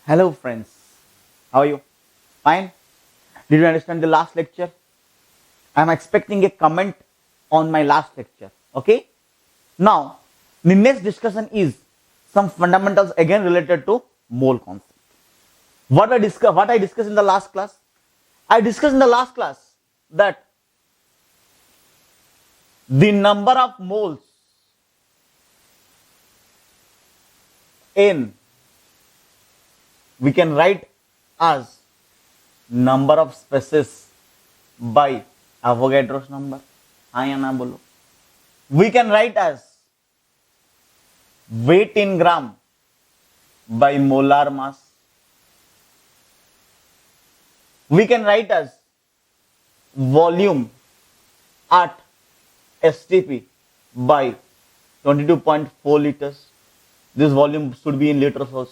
Hello friends, how are you? Fine? Did you understand the last lecture? I am expecting a comment on my last lecture. Okay? Now, the next discussion is some fundamentals again related to mole concept. What I discussed in the last class? I discussed in the last class that the number of moles in we can write as number of species by Avogadro's number. हाँ या ना बोलो. We can write as weight in gram by molar mass. We can write as volume at STP by 22.4 liters. This volume should be in liters also.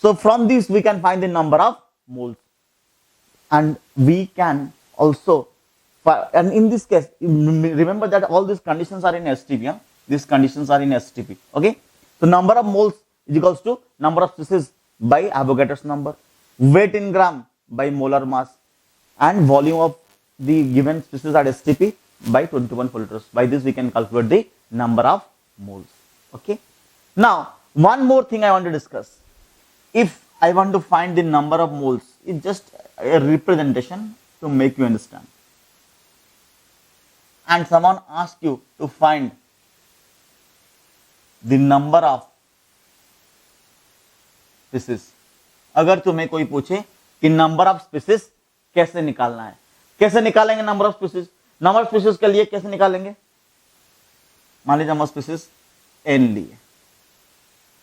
So from this we can find the number of moles, and we can also, and in this case remember that all these conditions are in STP. Huh? These conditions are in STP. Okay, so number of moles is equals to number of species by Avogadro's number, weight in gram by molar mass, and volume of the given species at STP by 21 liters. By this we can calculate the number of moles. Okay, now one more thing I want to discuss. If I want to find the number of moles, it's just a representation to make you understand. And someone asks you to find the number of species. अगर तुम्हें कोई पूछे कि number of species कैसे निकालना है, कैसे निकालेंगे number of species? Number of species के लिए कैसे निकालेंगे? मान लीजिए नंबर ऑफ स्पीसीज n लिए,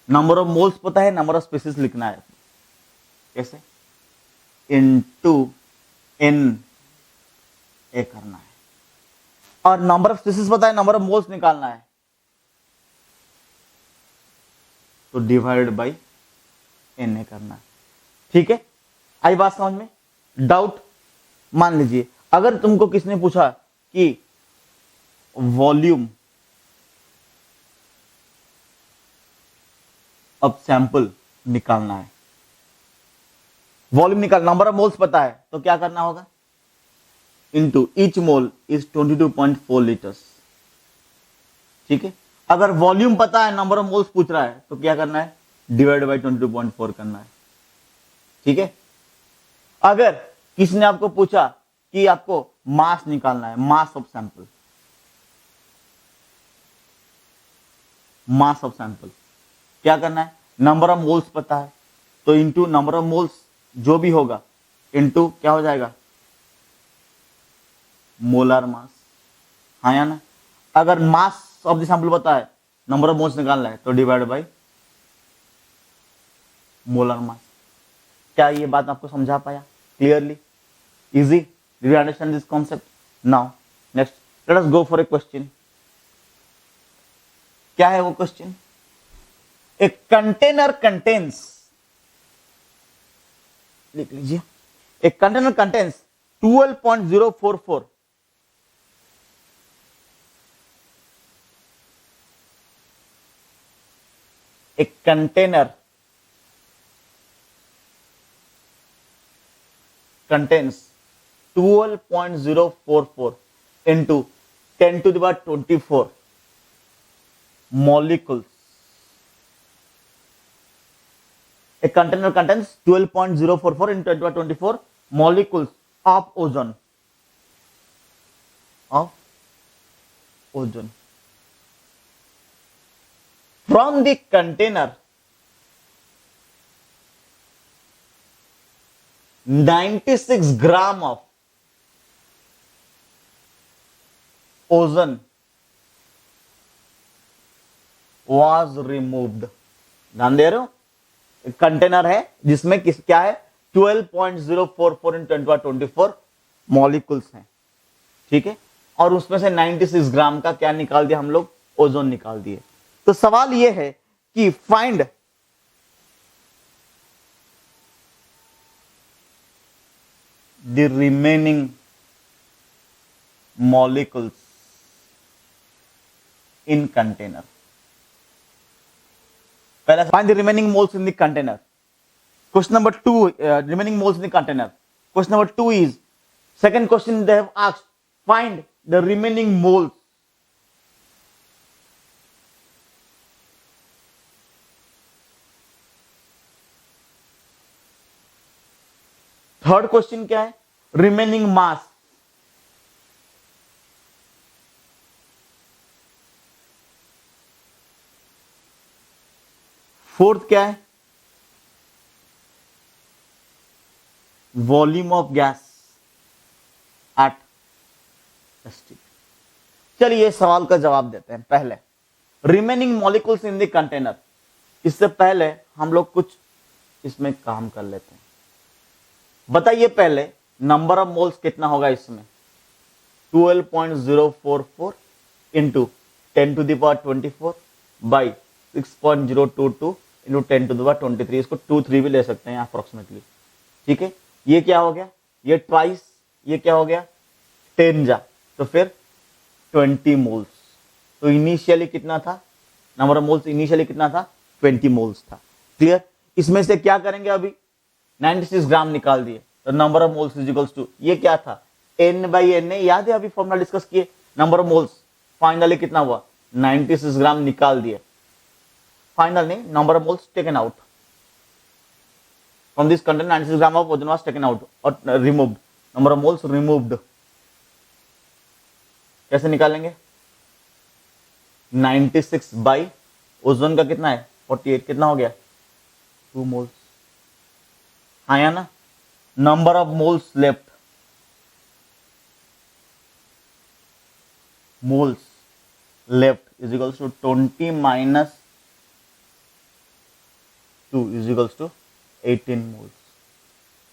नंबर ऑफ मोल्स पता है, नंबर ऑफ स्पीसीज लिखना है कैसे? इनटू n ए करना है, और नंबर ऑफ स्पीसीज पता है, नंबर ऑफ मोल्स निकालना है तो डिवाइड बाई n ए करना है. ठीक है, आई बात समझ में? डाउट? मान लीजिए अगर तुमको किसने पूछा कि वॉल्यूम अब सैंपल निकालना है, वॉल्यूम निकाल, नंबर ऑफ मोल्स पता है, तो क्या करना होगा? Into each mole is 22.4 litres. ठीक है, अगर वॉल्यूम पता है, नंबर ऑफ मोल्स पूछ रहा है, तो क्या करना है? डिवाइड बाई 22.4 करना है. ठीक है, अगर किसने आपको पूछा कि आपको मास निकालना है, mass of sample, mass of sample क्या करना है? नंबर ऑफ मोल्स पता है तो इनटू नंबर ऑफ मोल्स जो भी होगा इनटू क्या हो जाएगा? Molar mass. हाँ या ना? अगर मास ऑफ द सैंपल पता है, नंबर ऑफ मोल्स निकालना है तो डिवाइड बाय मोलर मास. क्या ये बात आपको समझा पाया clearly? Easy? Do you understand this concept? Now next let us go for a question. क्या है वो क्वेश्चन? A container contains, लिख लीजिए, a container contains 12.044 a container contains 12.044 into 10 to the power 24 molecules. A container contains 12.044 into 10 to the power 24 molecules of ozone. Of ozone. From the container, 96 gram of ozone was removed. ध्यान दे रहे हो? Container है जिसमें किस क्या है? 12.044 into 10 to the power 24 molecules हैं. ठीक है, और उसमें से 96 ग्राम का क्या निकाल दिया हम लोग? ओजोन निकाल दिए. तो सवाल यह है कि find the remaining molecules in container. पहला find the remaining moles in the container. Question number 2, remaining moles in the container. Question number 2 is, second question they have asked, find the remaining moles. Third question क्या है? Remaining मास. Fourth क्या है? Volume of gas at ST. चलिए सवाल का जवाब देते हैं. पहले remaining molecules in the container. इससे पहले हम लोग कुछ इसमें काम कर लेते हैं. बताइए पहले नंबर ऑफ मोल्स कितना होगा इसमें? 12.044 into 10 to the power 24 by 6.022 into 10 to the power 23. इसको 2-3 भी ले सकते हैं अप्रोक्सीमेटली. ठीक है, ये क्या हो गया? ये ट्वाइस. ये क्या हो गया? 10 जा, तो फिर 20 मोल्स. तो इनिशियली कितना था? नंबर ऑफ मोल्स इनिशियली कितना था? 20 मोल्स था. क्लियर? इसमें से क्या करेंगे? अभी 96 ग्राम निकाल दिए, तो number of moles is equals to, ये क्या था? N/N. याद है अभी फॉर्मूला डिस्कस किए. नंबर ऑफ मोल्स फाइनली कितना हुआ? 96 ग्राम निकाल दिए. फाइनल नहीं, number of moles taken out from this content. 96 gram of ozone was taken out और removed. Number of moles removed. कैसे निकालेंगे? 96 बाई ओजोन का कितना है? 48. कितना हो गया? 2 मोल्स. आया ना? Number of moles left. Moles left is equals to 20 minus 2 is equals to 18 moles.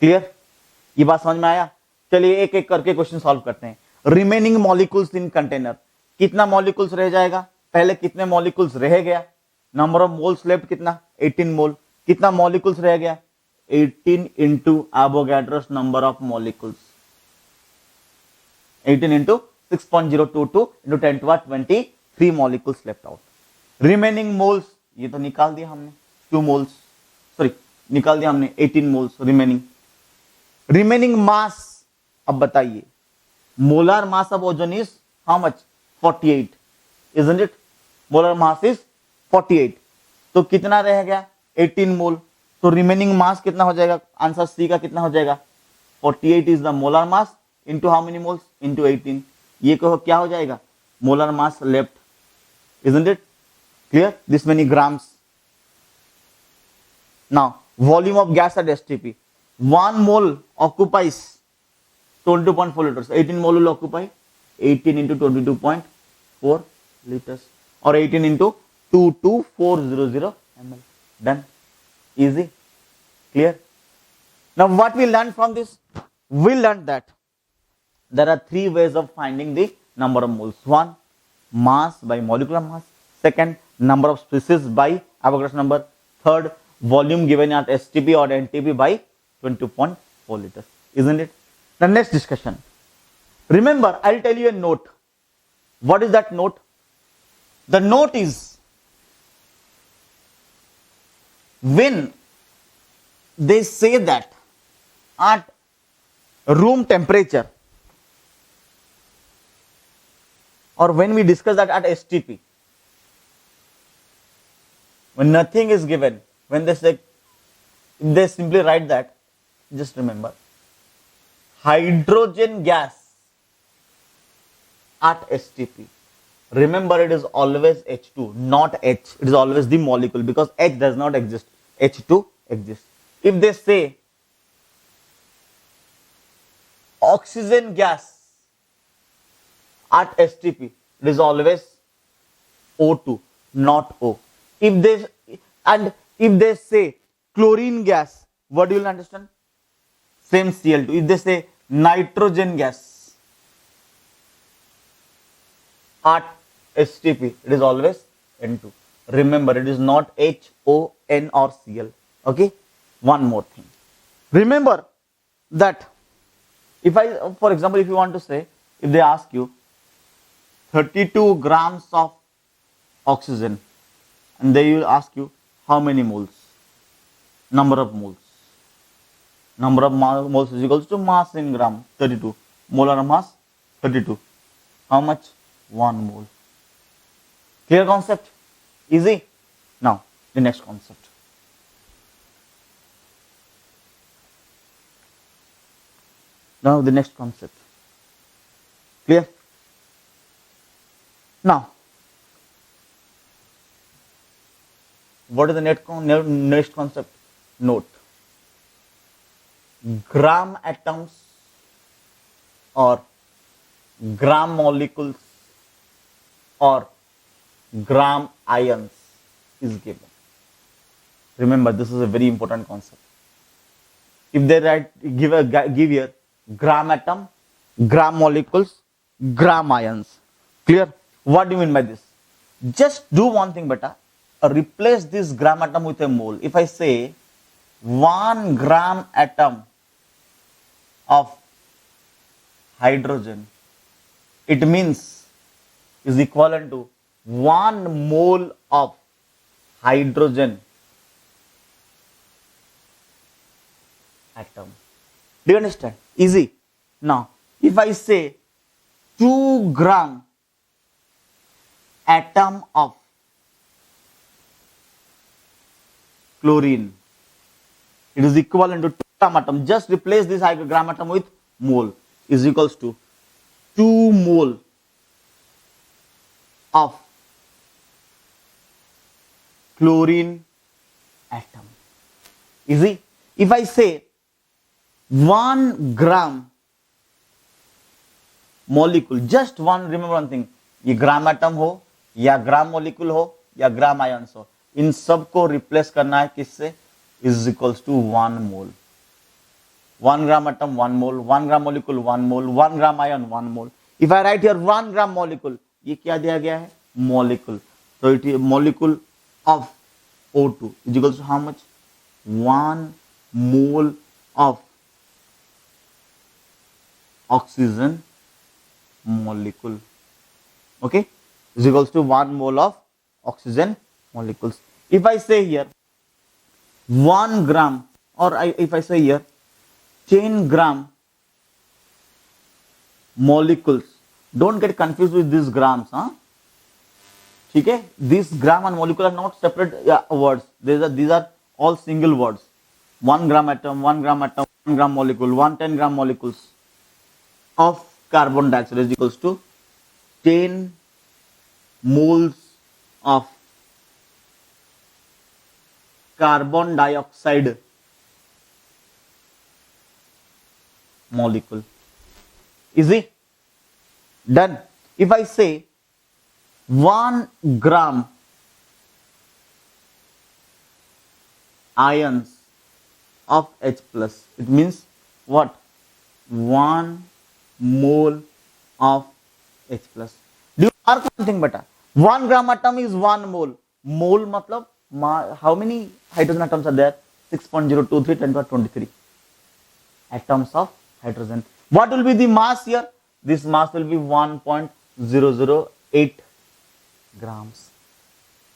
Clear? ये बात समझ में आया? चलिए एक एक करके क्वेश्चन सॉल्व करते हैं. Remaining molecules in container. कितना मॉलिक्यूल्स रह जाएगा? पहले कितने मॉलिक्यूल्स रह गया? नंबर ऑफ मोल्स लेफ्ट कितना? 18 मोल. कितना मॉलिक्यूल्स रह गया? 18 into Avogadro's number of molecules. 18 into 6.022 into 10 to the 23 molecules left out. Remaining moles, ये तो निकाल दिया हमने. 2 moles, sorry, निकाल दिया हमने 18 moles remaining. Remaining mass, अब बताइए. Molar mass of ozone is how much? 48. Isn't it? Molar mass is 48. तो कितना रह गया? 18 मोल. तो रिमेनिंग मास कितना हो जाएगा? आंसर सी का कितना हो जाएगा? 48 is the molar mass into how many moles? Into 18. ये कहो क्या हो जाएगा? Molar mass left. Isn't it clear? This many grams. Now volume of gas at STP. 1 mole occupies 22.4 liters. 18 mole will occupy 18 into 22.4 liters or 18 into 22400 ml. Done. Easy. Clear? Now what we learned from this? We learned that there are 3 ways of finding the number of moles. 1, mass by molecular mass. 2, number of species by Avogadro's number. 3, volume given at STP or NTP by 22.4 liters. Isn't it? The next discussion. Remember, I'll tell you a note. What is that note? The note is, when they say that at room temperature, or when we discuss that at STP, when nothing is given, when they say, if they simply write that, just remember, hydrogen gas at STP. Remember, it is always H2, not H. It is always the molecule, because H does not exist. H2 exists. If they say oxygen gas at STP, it is always O2, not O. If they say chlorine gas, what do you understand? Same Cl2. If they say nitrogen gas at STP, it is always N2. Remember, it is not H, O, N or Cl. Okay. One more thing. Remember that for example, if you want to say, if they ask you 32 grams of oxygen, and they will ask you how many moles, number of moles. Number of moles is equals to mass in gram, 32. Molar mass, 32. How much? 1 mole. Clear concept? Easy? Now, the next concept. Now, the next concept. Clear? Now, what is the next concept? Note. Gram atoms or gram molecules or gram ions is given. Remember, this is a very important concept. If they give here gram atom, gram molecules, gram ions. Clear? What do you mean by this? Just do one thing, beta. Replace this gram atom with a mole. If I say 1 gram atom of hydrogen, it means is equivalent to 1 mole of hydrogen atom. Do you understand? Easy. Now, if I say 2 gram atom of chlorine, it is equivalent to 2 gram atom. Just replace this gram atom with mole, is equals to 2 mole of chlorine atom. Easy. If I say 1 gram molecule, just one, remember one thing, ये gram atom हो या ग्राम molecule हो या ग्राम ions हो, इन सब को replace करना है किससे? Is equals to 1 mole. 1 gram atom 1 mole, 1 gram molecule 1 mole, 1 gram ion 1 mole. If I write here 1 gram molecule, ये क्या दिया गया है? Molecule. So it is molecule of O2 is equals to how much? 1 mole of oxygen molecule. Okay, is equals to 1 mole of oxygen molecules. If I say here 1 gram, or if I say here 10 gram molecules, don't get confused with these grams, huh? ठीक है, these gram and molecule are not separate words. These are all single words. 1 gram atom, 1 gram atom, 1 gram molecule, 10 gram molecules of carbon dioxide is equals to 10 moles of carbon dioxide molecule. Easy? Done. If I say 1 gram ions of H plus, it means what? 1 mole of H plus. Do you mark one thing beta? 1 gram atom is 1 mole. Mole matlab how many hydrogen atoms are there? 6.023 10 to the 23 atoms of hydrogen. What will be the mass here? This mass will be 1.008 grams.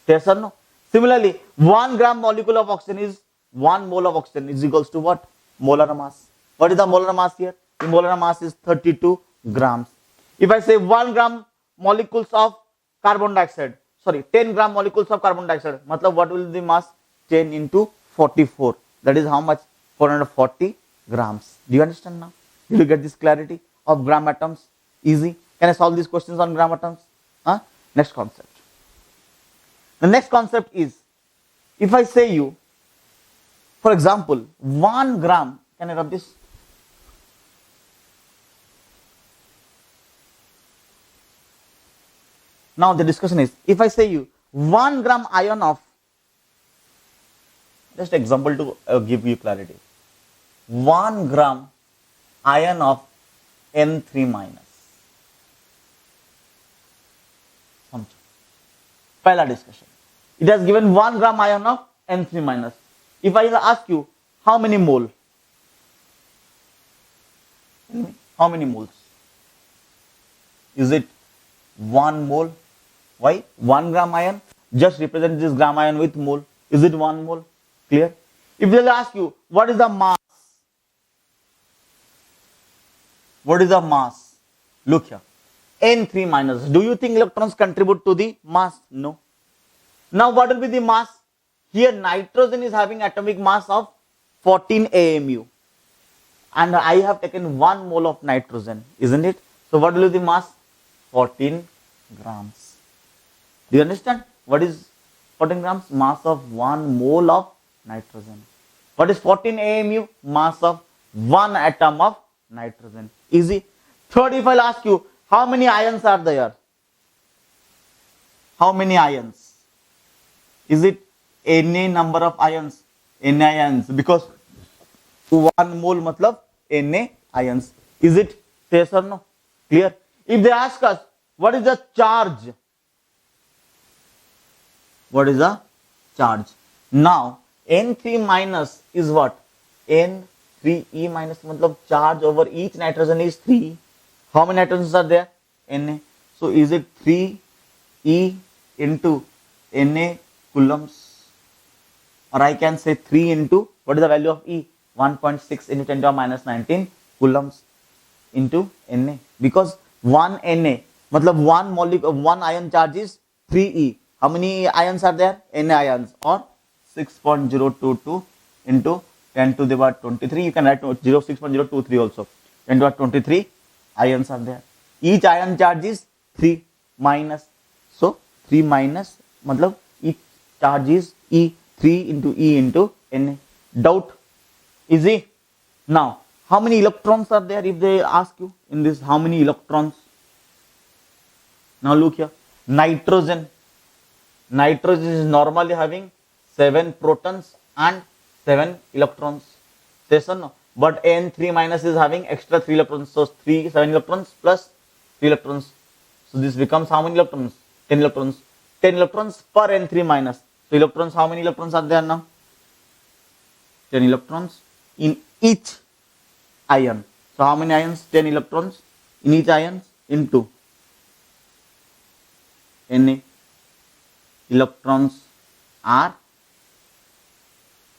Yes or no? Similarly, 1 gram molecule of oxygen is 1 mole of oxygen is equals to what? Molar mass. What is the molar mass here? The molar mass is 32 grams. If I say 1 gram molecules of carbon dioxide, sorry, 10 gram molecules of carbon dioxide, matlab what will be the mass? 10 into 44. That is how much? 440 grams. Do you understand now? Did you get this clarity of gram atoms? Easy. Can I solve these questions on gram atoms? Next concept. The next concept is, if I say you, for example, 1 gram, can I rub this? Now the discussion is, if I say you 1 gram ion of, just example to give you clarity, 1 gram ion of N3 minus. Pehla discussion. It has given 1 gram ion of N3 minus. If I ask you how many mole? How many moles? Is it 1 mole? Why? 1 gram ion. Just represent this gram ion with mole. Is it 1 mole? Clear? If they will ask you what is the mass What is the mass? Look here. N3 minus. Do you think electrons contribute to the mass? No. Now what will be the mass? Here nitrogen is having atomic mass of 14 AMU. And I have taken 1 mole of nitrogen, isn't it? So what will be the mass? 14 grams. Do you understand? What is 14 grams? Mass of 1 mole of nitrogen. What is 14 AMU? Mass of 1 atom of nitrogen. Easy. Third, if I'll ask you, how many ions are there? How many ions? Is it any number of ions? Na ions. Because 1 mole matlab Na ions. Is it? Yes or no? Clear? If they ask us, what is the charge? What is the charge? Now, N3 minus is what? N3E minus matlab charge over each nitrogen is 3. How many nitrogens are there? Na. So is it 3E into Na coulombs? Or I can say 3 into, what is the value of E? 1.6 into 10 to the power minus 19 coulombs into Na. Because 1 Na, matlab 1 molecule, 1 ion charge is 3E. How many ions are there? Na ions, or 6.022 into 10 to the power 23. You can write 6.023 also. 10 to the power 23 ions are there. Each ion charge is 3 minus. So 3 minus, matlab each charge is E. 3 into E into Na. Doubt? Easy? Now, how many electrons are there if they ask you in this? How many electrons? Now look here. Nitrogen. Nitrogen is normally having 7 protons and 7 electrons. Yes or no? But N3 minus is having extra 3 electrons. So 7 electrons plus 3 electrons. So this becomes how many electrons? 10 electrons. 10 electrons per N3 minus. So electrons, how many electrons are there now? 10 electrons in each ion. So how many ions? 10 electrons in each ion into Na. Electrons are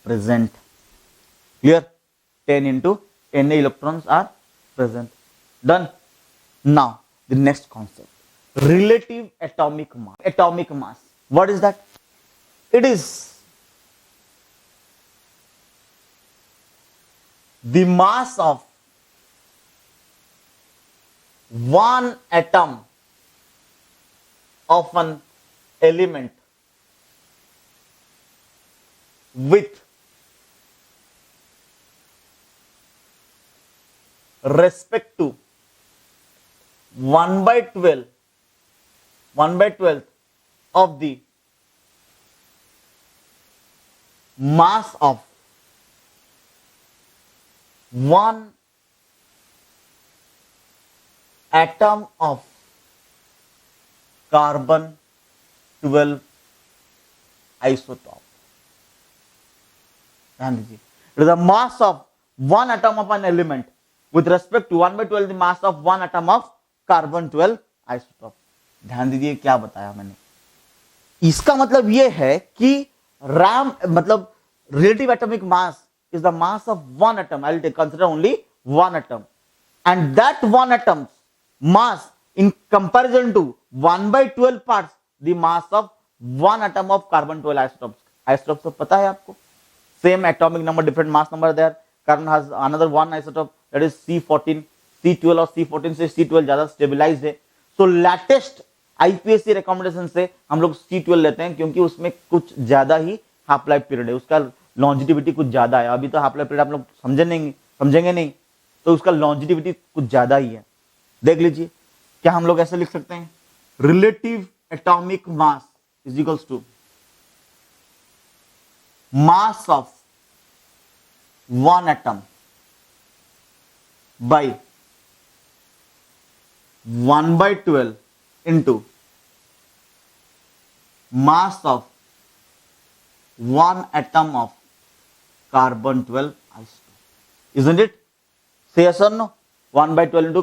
present. Clear? 10 into Na electrons are present. Done. Now the next concept, relative atomic mass. Atomic mass, what is that? It is the mass of one atom of an element with respect to 1/12 of the mass of one atom of carbon 12 isotope. It is the mass of one atom of an element with respect to 1/12 the mass of one atom of carbon 12 isotope. ध्यान दीजिए क्या बताया मैंने. इसका मतलब ये है कि RAM मतलब relative atomic mass is the mass of one atom. I will consider only one atom, and that one atom's mass in comparison to 1/12 parts the mass of one atom of carbon 12 isotopes. Isotopes तो पता है आपको, same atomic number, different mass number there. Carbon has another one isotope, that is C14. C12 और C14 से C12 ज्यादा stabilised है. सो latest IPSC recommendation से हम लोग C12 लेते हैं क्योंकि उसमें कुछ ज्यादा ही हाफ लाइफ पीरियड है, उसका लॉन्जिटिविटी कुछ ज्यादा है. अभी तो हाफ लाइफ पीरियड आप लोग समझेंगे नहीं, तो उसका लॉन्जिटिविटी कुछ ज्यादा ही है. देख लीजिए, क्या हम लोग ऐसे लिख सकते हैं, relative atomic mass is equals to mass of one atom by 1/12 into mass of one atom of carbon 12 isotope. Isn't it? Say yes or no? 1/12 into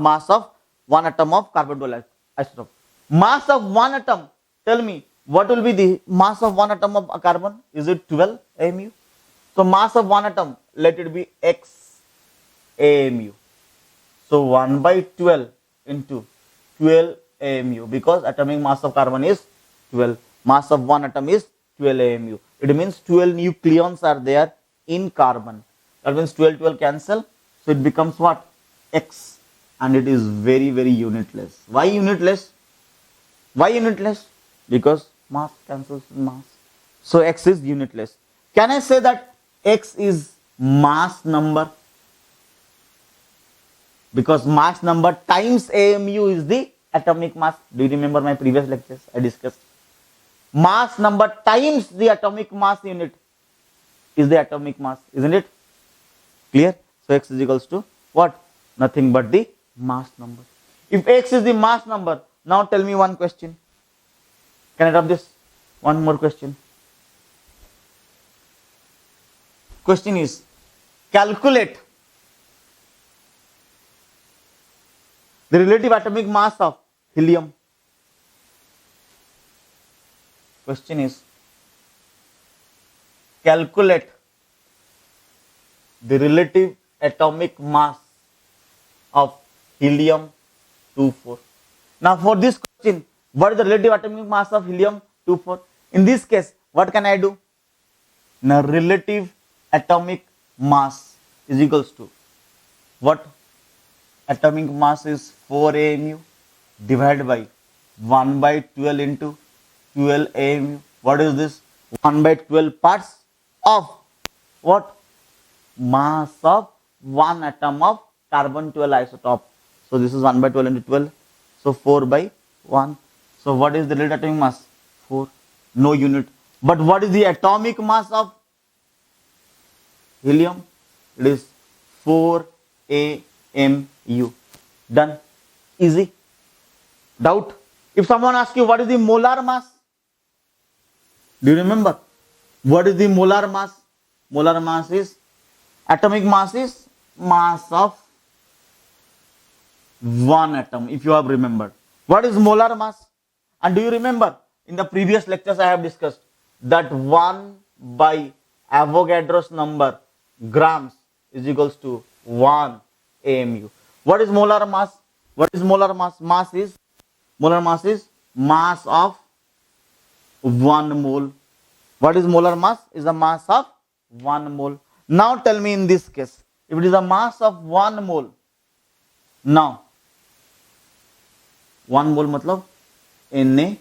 mass of one atom of carbon 12 isotope. Mass of one atom, tell me what will be the mass of one atom of carbon? Is it 12 AMU? So mass of one atom, let it be X AMU. So 1 by 12 into 12 AMU, because atomic mass of carbon is 12. Mass of one atom is 12 AMU. It means 12 nucleons are there in carbon. That means 12 12 cancel. So it becomes what? X. And it is very, very unitless. Why unitless? Why unitless? Because mass cancels mass. So X is unitless. Can I say that X is mass number? Because mass number times AMU is the atomic mass. Do you remember my previous lectures? I discussed. Mass number times the atomic mass unit is the atomic mass, isn't it? Clear? So X is equals to what? Nothing but the mass number. If X is the mass number, now tell me one question. Can I drop this? One more question. Question is, calculate the relative atomic mass of helium. Question is, calculate the relative atomic mass of helium-24. Now for this question, what is the relative atomic mass of helium-24? In this case, what can I do? Now relative atomic mass is equals to what? Atomic mass is 4 AMU divided by 1 by 12 into 12 AMU. What is this? 1 by 12 parts of what? Mass of one atom of carbon 12 isotope. So this is 1 by 12 into 12. So 4 by 1. So what is the relative atomic mass? 4. No unit. But what is the atomic mass of helium? It is 4 AMU. Done. Easy. Doubt? If someone asks you what is the molar mass? Do you remember? What is the molar mass? Molar mass is, atomic mass is mass of one atom, if you have remembered. What is molar mass? And do you remember, in the previous lectures I have discussed that 1 by Avogadro's number grams is equals to 1 AMU. What is molar mass? What is molar mass? Molar mass is mass of 1 mole. What is molar mass? Is the mass of 1 mole. Now tell me in this case, if it is a mass of 1 mole, now 1 mole matlab Na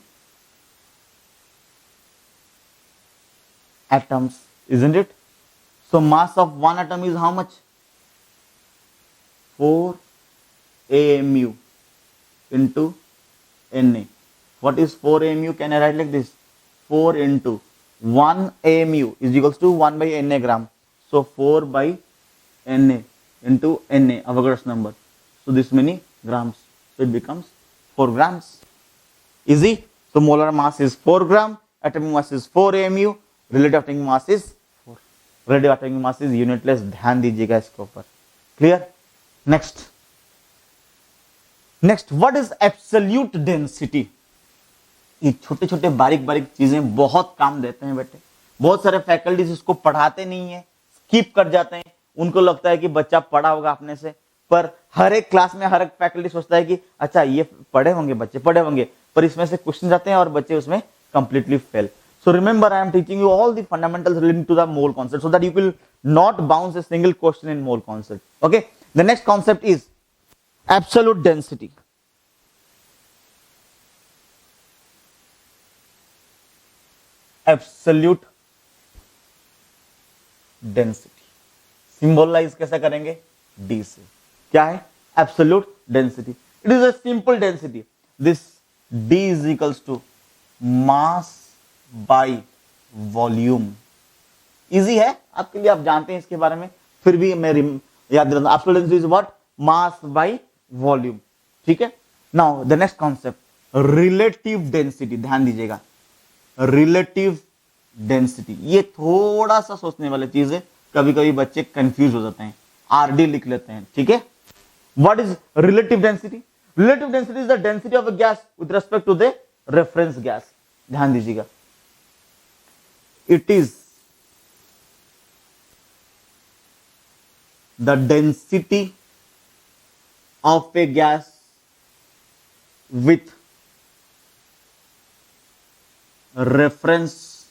atoms, isn't it? So mass of one atom is how much? 4 AMU into Na. What is 4 AMU? Can I write like this? 4 into 1 AMU is equals to 1 by Na gram. So 4 by Na into Na, Avogadro's number. So this many grams. So it becomes 4 grams. Easy. So molar mass is 4 gram, atomic mass is 4 AMU, relative atomic mass is 4. Relative atomic mass is unitless. ध्यान दीजिएगा इसके ऊपर. Clear? Next. Next, what is absolute density? ये छोटे छोटे बारीक बारीक चीजें बहुत काम देते हैं बेटे. बहुत सारे फैकल्टीज इसको पढ़ाते नहीं है, स्किप कर जाते हैं. उनको लगता है कि बच्चा पढ़ा होगा अपने से, पर हर एक क्लास में हर एक फैकल्टी सोचता है कि अच्छा ये पढ़े होंगे बच्चे, पढ़े होंगे, पर इसमें से क्वेश्चन जाते हैं और बच्चे उसमें completely fail. So remember, I am teaching you all the fundamentals relating to the mole concept so that you will not bounce a single question in mole concept. Okay. The next concept is absolute density. Absolute density. Symbolize कैसे करेंगे? D से. क्या है? Absolute density. It is a simple density. This D is equals to mass by volume. Easy है आपके लिए, आप जानते हैं इसके बारे में, फिर भी मैं याद दिलाता हूं. Absolute density is what? Mass by volume. ठीक है. Now the next concept, relative density. ध्यान दीजिएगा, relative density. ये थोड़ा सा सोचने वाली चीज है, कभी कभी बच्चे कंफ्यूज हो जाते हैं, RD लिख लेते हैं. ठीक है. What is relative density? Relative density is the density of a gas with respect to the reference gas. ध्यान दीजिएगा. It is the density of a gas with reference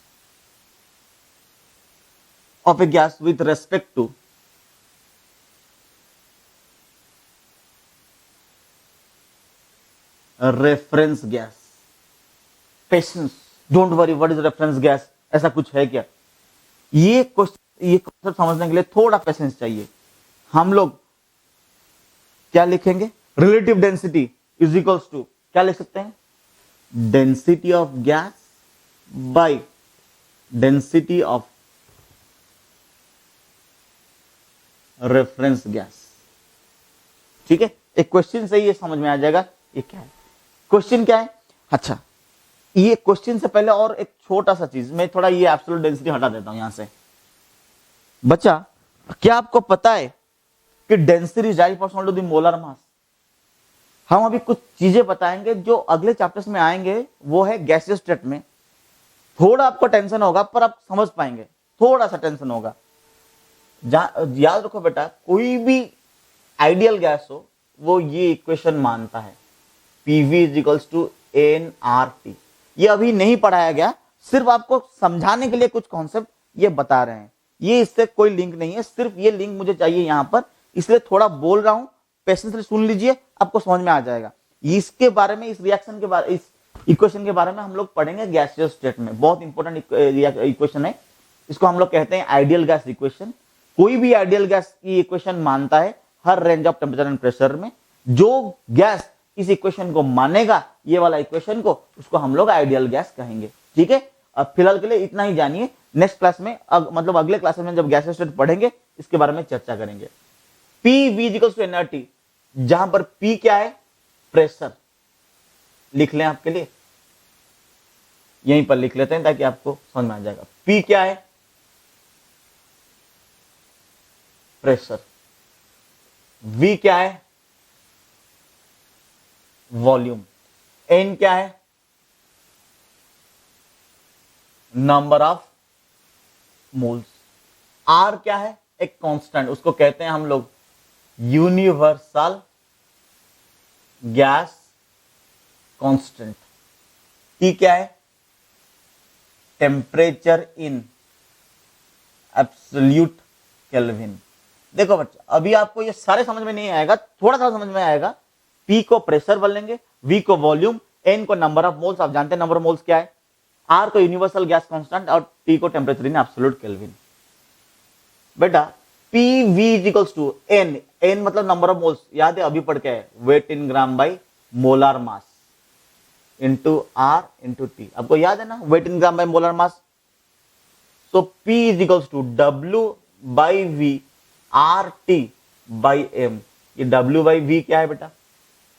of a gas with respect to reference gas. Patience, don't worry, what is reference gas, ऐसा कुछ है क्या? ये concept समझने के लिए थोड़ा पेशेंस चाहिए. हम लोग क्या लिखेंगे? Relative density is equals to क्या लिख सकते हैं? Density of gas by density of reference gas. ठीक है, एक क्वेश्चन से ये समझ में आ जाएगा ये क्या है. क्वेश्चन क्या है? अच्छा, ये क्वेश्चन से पहले और एक छोटा सा चीज, मैं थोड़ा ये एब्सोल्यूट डेंसिटी हटा देता हूं यहां से. बच्चा, क्या आपको पता है कि density is directly proportional to the molar mass? हम अभी कुछ चीजें बताएंगे जो अगले चैप्टर्स में आएंगे, वो है गैसियस स्टेट में. थोड़ा आपको टेंशन होगा पर आप समझ पाएंगे, थोड़ा सा टेंशन होगा. याद रखो बेटा, कोई भी आइडियल गैस हो वो ये इक्वेशन मानता है, PV is equals to N R T. ये अभी नहीं पढ़ाया गया, सिर्फ आपको समझाने के लिए कुछ कॉन्सेप्ट ये बता रहे हैं. ये इससे कोई लिंक नहीं है, सिर्फ ये लिंक मुझे चाहिए यहां पर, इसलिए थोड़ा बोल रहा हूं, पेशेंस से सुन लीजिए, आपको समझ में आ जाएगा. इसके बारे में, इस रिएक्शन के बारे, इस इक्वेशन के बारे में हम लोग पढ़ेंगे गैसियस स्टेट में. बहुत इंपॉर्टेंट इक्वेशन है, इसको हम लोग कहते हैं आइडियल गैस इक्वेशन. कोई भी आइडियल गैस की इक्वेशन मानता है हर range of temperature and pressure में. जो गैस इस इक्वेशन को मानेगा, ये वाला इक्वेशन को, उसको हम लोग आइडियल गैस कहेंगे. ठीक है, अब फिलहाल के लिए इतना ही जानिए. नेक्स्ट क्लास में मतलब अगले क्लास में जब गैस स्टेट पढ़ेंगे, इसके बारे में चर्चा करेंगे. P V equals to NRT, जहां पर पी क्या है? प्रेशर. लिख लें आपके लिए, यहीं पर लिख लेते हैं ताकि आपको समझ में आ जाएगा. पी क्या है? प्रेशर. वी क्या है? वॉल्यूम. एन क्या है? Number of moles. आर क्या है? एक कांस्टेंट, उसको कहते हैं हम लोग यूनिवर्सल गैस कांस्टेंट. टी क्या है? Temperature in absolute kelvin. देखो बच्चा, अभी आपको ये सारे समझ में नहीं आएगा, थोड़ा सा समझ में आएगा. पी को प्रेशर बोलेंगे, वी को वॉल्यूम, एन को नंबर ऑफ मोल्स, आप जानते हैं नंबर ऑफ मोल्स क्या है, आर को यूनिवर्सल गैस कांस्टेंट, और टी को टेम्परेचर इन एब्सोल्यूट केल्विन. बेटा, P V is equals to n. N मतलब नंबर ऑफ मोल्स, याद है अभी पढ़ के है, weight in gram by molar mass into R into T. आपको याद है ना, weight in gram by molar mass. तो P is equals to W by V R T by M. ये डब्ल्यू बाई वी क्या है बेटा?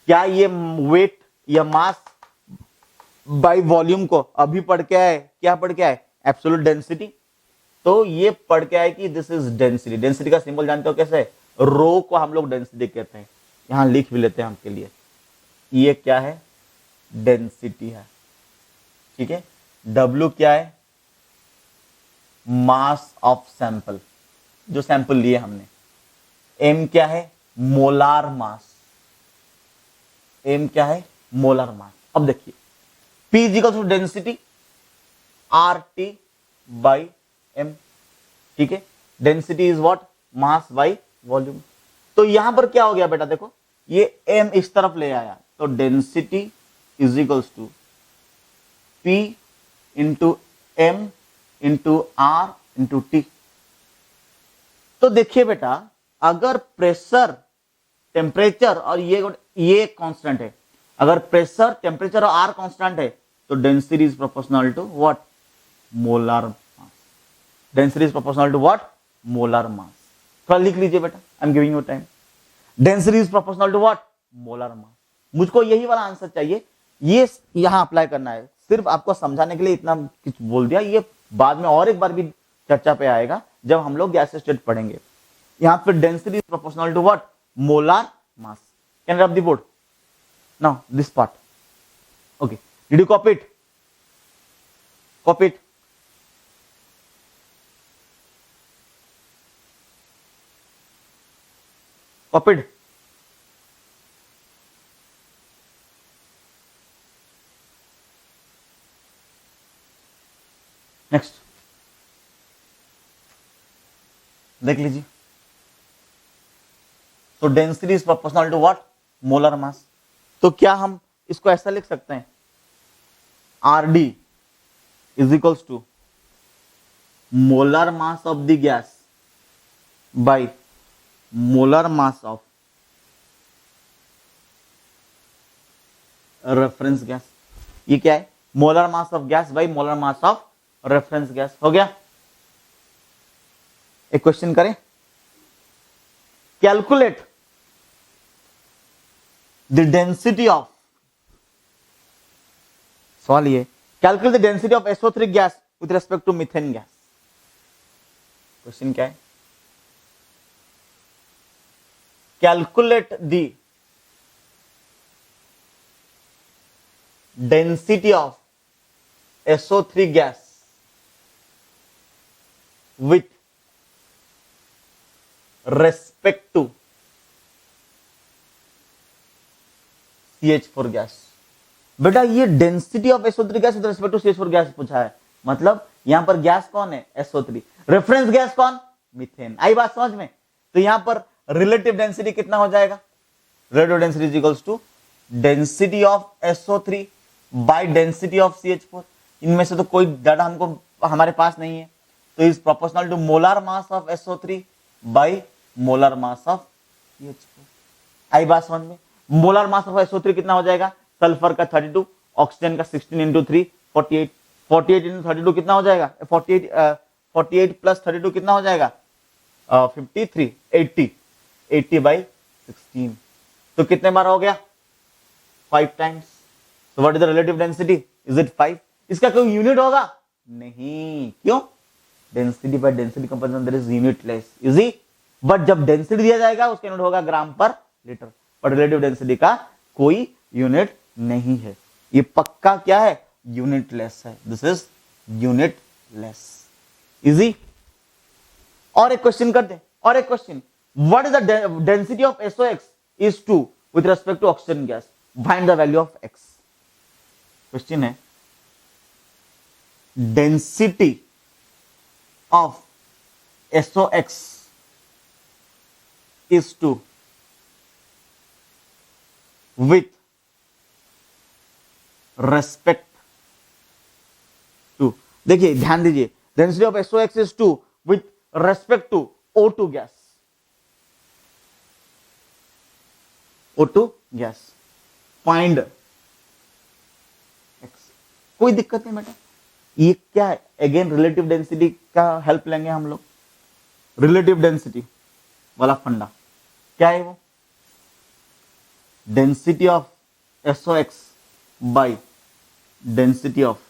क्या ये वेट या मास बाई वॉल्यूम को अभी पढ़ के आए? क्या पढ़ के आए? Absolute density. तो ये पढ़ के आए कि दिस इज डेंसिटी. डेंसिटी का सिंबल जानते हो कैसे? रो को हम लोग डेंसिटी कहते हैं. यहां लिख भी लेते हैं आपके लिए, ये क्या है? डेंसिटी है. ठीक है, डब्ल्यू क्या है? मास ऑफ सैंपल, जो सैंपल लिए हमने. एम क्या है? मोलार मास. एम क्या है? Molar mass. अब देखिए, P is equal to density R T by M. ठीक है, density is what? Mass by volume. तो यहां पर क्या हो गया बेटा? देखो, ये एम इस तरफ ले आया, तो density is equals to P into M into R into T. तो देखिए बेटा, अगर प्रेशर, टेम्परेचर और ये कांस्टेंट है, अगर प्रेशर, टेम्परेचर और आर कांस्टेंट है, तो density is proportional to what? Molar mass. Density is proportional to what? Molar mass. थोड़ा लिख लीजिए बेटा, I am giving you time. Density is proportional to what? Molar mass. मुझको यही वाला आंसर चाहिए, ये यहां अप्लाई करना है. सिर्फ आपको समझाने के लिए इतना कुछ बोल दिया, ये बाद में और एक बार भी चर्चा पे आएगा जब हम लोग गैस स्टेट पढ़ेंगे. यहां पे density is proportional to what? Molar mass. Can rub the board now this part. Okay, did you copy it? Copy it. Copied. देख लीजिए, तो density is proportional to what, molar mass. तो क्या हम इसको ऐसा लिख सकते हैं, R D is equals to molar mass of the gas by molar mass of reference gas. ये क्या है, molar mass of gas by molar mass of reference gas. हो गया। एक क्वेश्चन करें, कैलकुलेट द डेंसिटी ऑफ, सवाल ये, calculate the density of SO3 gas with respect to methane gas. Question क्या है, calculate the density of SO3 gas with respect to CH4 gas. बेटा ये density of SO3 gas with respect to CH4 gas पूछा है, मतलब यहां पर gas कौन है, SO3, रेफरेंस गैस कौन, मीथेन। आई बात समझ में। तो यहां पर रिलेटिव डेंसिटी कितना हो जाएगा, relative density is equals to density of SO3 by density of CH4। इनमें से तो कोई डाटा हमको हमारे पास नहीं है, तो is proportional to molar mass of SO3 by molar mass of CH4। आई बात समझ में। मोलर मास ऑफ SO3 कितना हो जाएगा, सल्फर का 32, ऑक्सीजन का 16 इंटू 3 48, 48 इंटू 32 कितना हो जाएगा, 48 प्लस 32 कितना हो जाएगा, 53, 80 बाई 16। तो कितने बार हो गया, 5 times. So what is the relative density? Is it 5? इसका कोई यूनिट होगा नहीं, क्यों, density by density comparison there is unitless, easy. But जब डेंसिटी दिया जाएगा उसका यूनिट होगा ग्राम पर लीटर, बट रिलेटिव डेंसिटी का कोई यूनिट नहीं है। ये पक्का क्या है, यूनिटलेस है, दिस इज यूनिटलेस, इजी। और एक क्वेश्चन करते हैं, और एक question, what is the density of SOx is 2 with respect to oxygen gas, find the value of x। Question है, density of SOx is 2 with respect to, देखिए ध्यान दीजिए, density of SOx is 2 with respect to O2 gas, O2 gas, find x। कोई दिक्कत नहीं बेटा, ये क्या है, अगेन रिलेटिव डेंसिटी का हेल्प लेंगे हम लोग। रिलेटिव डेंसिटी वाला फंडा क्या है, वो density of SOx bye density of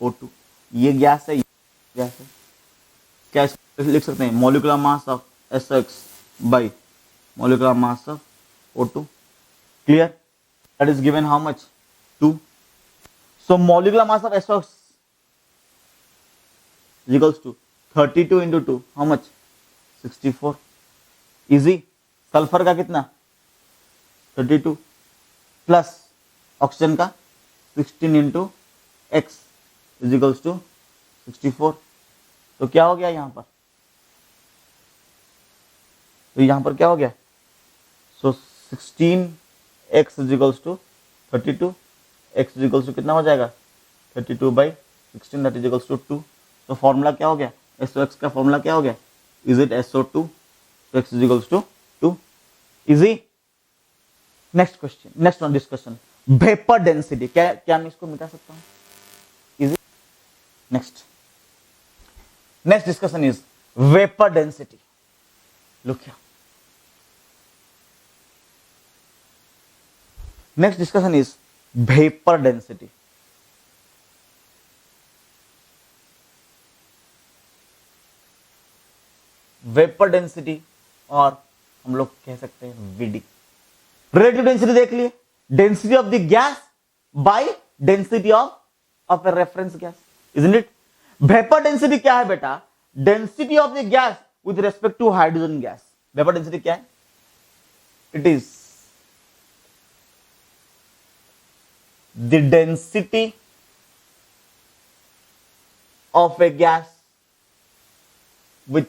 O2। ये गैस है, गैस है, क्या लिख सकते हैं, molecular mass of SOx bye molecular mass of O2। Clear, that is given how much, 2। So molecular mass of SOx is equals to 32 into 2, how much, 64, easy. Sulphur का कितना, 32 plus oxygen का 16 into x is equals to 64। तो क्या हो गया यहां पर, तो यहां पर क्या हो गया, so 16x is equals to 32, x is equals to कितना हो जाएगा, 32 by 16, that is equals to 2। तो फॉर्मूला क्या हो गया, SOx का फॉर्मूला क्या हो गया, is it SO2, so x is equals to 2, easy. Next question, next one discussion, vapour density, क्या मैं इसको मिटा सकता हूं, easy. Next discussion is vapour density. Look here, next discussion is vapour density. Vapour density, और हम लोग कह सकते हैं VD। रिलेटिव डेंसिटी देख लिए, density of the gas by density of a reference gas, isn't it. Vapour density क्या है बेटा, density of the gas with respect to hydrogen gas. Vapour density क्या है, it is the density of a gas with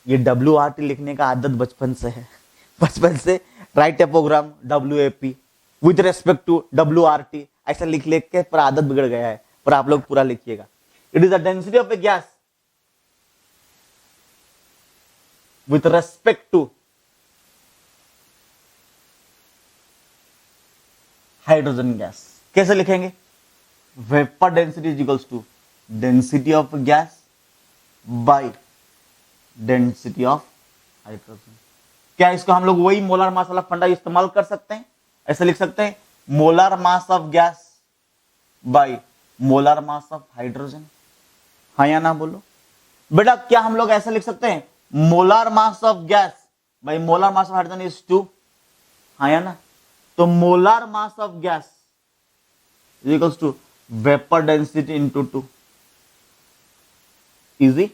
ये WRT लिखने का आदत बचपन से है, बचपन से write a program WAP with respect to WRT ऐसा लिख लिख के पर आदत बिगड़ गया है, पर आप लोग पूरा लिखिएगा। It is the density of a gas with respect to hydrogen gas. कैसे लिखेंगे? Vapour density is equals to density of gas by density of hydrogen. क्या इसको हम लोग वही मोलर मास वाला फंडा इस्तेमाल कर सकते हैं? ऐसे लिख सकते हैं molar mass of gas by molar mass of hydrogen. हाँ या ना बोलो बेटा। क्या हम लोग ऐसा लिख सकते हैं molar mass of gas by molar mass of hydrogen is 2? हाँ या ना? तो molar mass of gas is equals to vapour density into 2। Easy?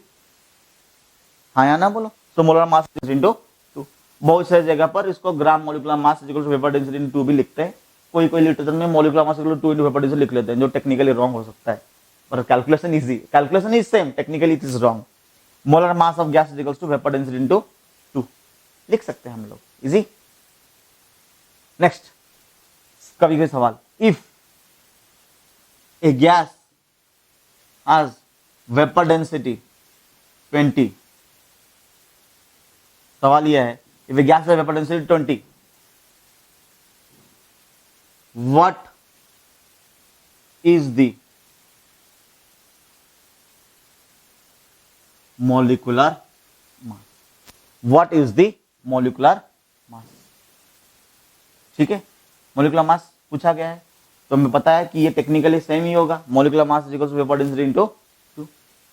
हाँ या ना बोलो। तो मोलर मास इंटू 2। बहुत सारी जगह पर इसको gram molecular mass equal to vapour density into 2 भी लिखते हैं। कोई कोई लिटरेचर में molecular mass equal to 2 into vapour density लिख लेते हैं, जो टेक्निकली रॉन्ग हो सकता है, पर calculation easy, calculation is same, technically it is wrong. Molar mass of gas is equal to vapour density into 2 लिख सकते हैं हम लोग, इजी। नेक्स्ट, कभी कोई सवाल, if A gas has vapour density 20, सवाल यह है if A gas has vapour density 20, what is the molecular mass? What is the molecular mass? ठीक है, मोलिकुलर मास पूछा गया है तो हमें पता है कि ये टेक्निकली सेम ही होगा, molecular mass is equal to vapour density into 2।